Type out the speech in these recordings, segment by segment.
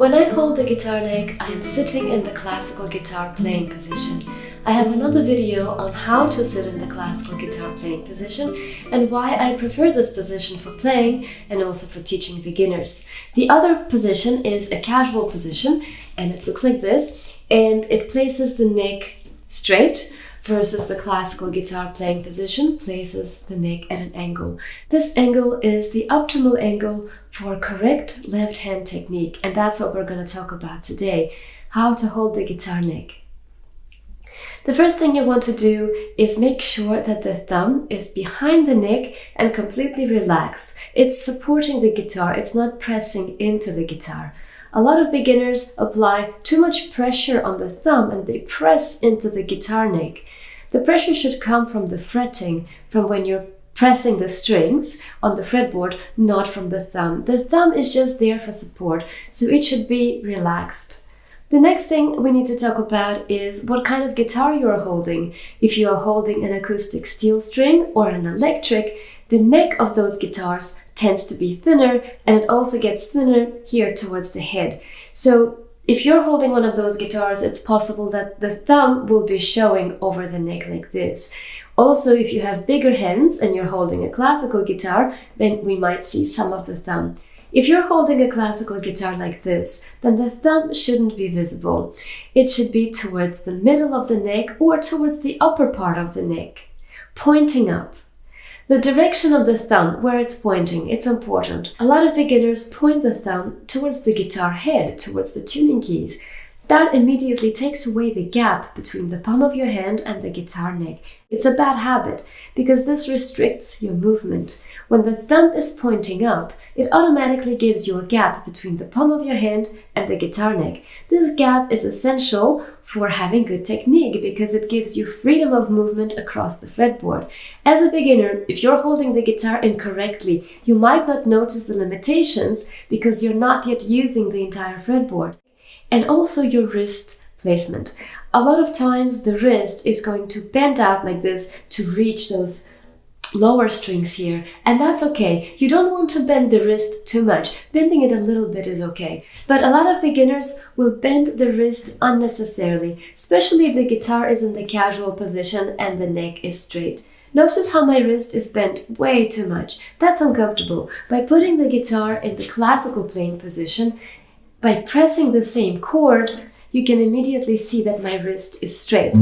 When I hold the guitar neck, I am sitting in the classical guitar playing position. I have another video on how to sit in the classical guitar playing position and why I prefer this position for playing and also for teaching beginners. The other position is a casual position and it looks like this, and it places the neck straight versus the classical guitar playing position places the neck at an angle. This angle is the optimal angle for correct left hand technique, and that's what we're going to talk about today, how to hold the guitar neck. The first thing you want to do is make sure that the thumb is behind the neck and completely relaxed. It's supporting the guitar, it's not pressing into the guitar. A lot of beginners apply too much pressure on the thumb and they press into the guitar neck. The pressure should come from the fretting, from when you're pressing the strings on the fretboard, not from the thumb. The thumb is just there for support, so it should be relaxed. The next thing we need to talk about is what kind of guitar you are holding. If you are holding an acoustic steel string or an electric, the neck of those guitars tends to be thinner, and it also gets thinner here towards the head. So if you're holding one of those guitars, it's possible that the thumb will be showing over the neck like this. Also, if you have bigger hands and you're holding a classical guitar, then we might see some of the thumb. If you're holding a classical guitar like this, then the thumb shouldn't be visible. It should be towards the middle of the neck or towards the upper part of the neck, pointing up. The direction of the thumb, where it's pointing, it's important. A lot of beginners point the thumb towards the guitar head, towards the tuning keys. That immediately takes away the gap between the palm of your hand and the guitar neck. It's a bad habit because this restricts your movement. When the thumb is pointing up, it automatically gives you a gap between the palm of your hand and the guitar neck. This gap is essential for having good technique because it gives you freedom of movement across the fretboard. As a beginner, if you're holding the guitar incorrectly, you might not notice the limitations because you're not yet using the entire fretboard. And also your wrist placement. A lot of times the wrist is going to bend out like this to reach those lower strings here, and that's okay. You don't want to bend the wrist too much. Bending it a little bit is okay. But a lot of beginners will bend the wrist unnecessarily, especially if the guitar is in the casual position and the neck is straight. Notice how my wrist is bent way too much. That's uncomfortable. By putting the guitar in the classical playing position, by pressing the same chord, you can immediately see that my wrist is straight.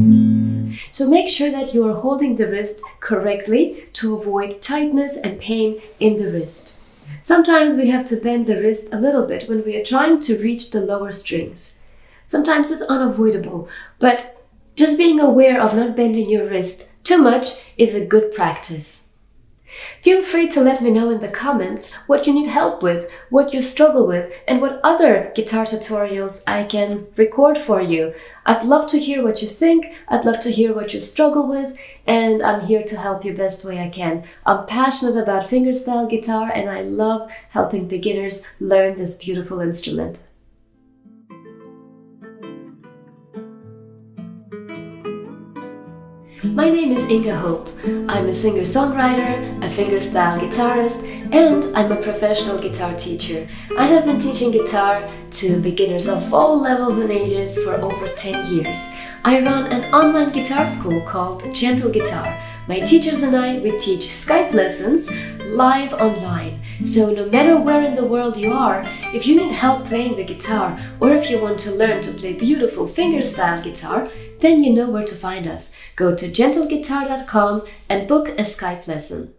So make sure that you are holding the wrist correctly to avoid tightness and pain in the wrist. Sometimes we have to bend the wrist a little bit when we are trying to reach the lower strings. Sometimes it's unavoidable, but just being aware of not bending your wrist too much is a good practice. Feel free to let me know in the comments what you need help with, what you struggle with, and what other guitar tutorials I can record for you. I'd love to hear what you think, I'd love to hear what you struggle with, and I'm here to help you best way I can. I'm passionate about fingerstyle guitar and I love helping beginners learn this beautiful instrument. My name is Inga Hope. I'm a singer-songwriter, a fingerstyle guitarist, and I'm a professional guitar teacher. I have been teaching guitar to beginners of all levels and ages for over 10 years. I run an online guitar school called Untitled Chapter. My teachers and I, we teach Skype lessons live online. So no matter where in the world you are, if you need help playing the guitar or if you want to learn to play beautiful fingerstyle guitar, then you know where to find us. Go to gentleguitar.com and book a Skype lesson.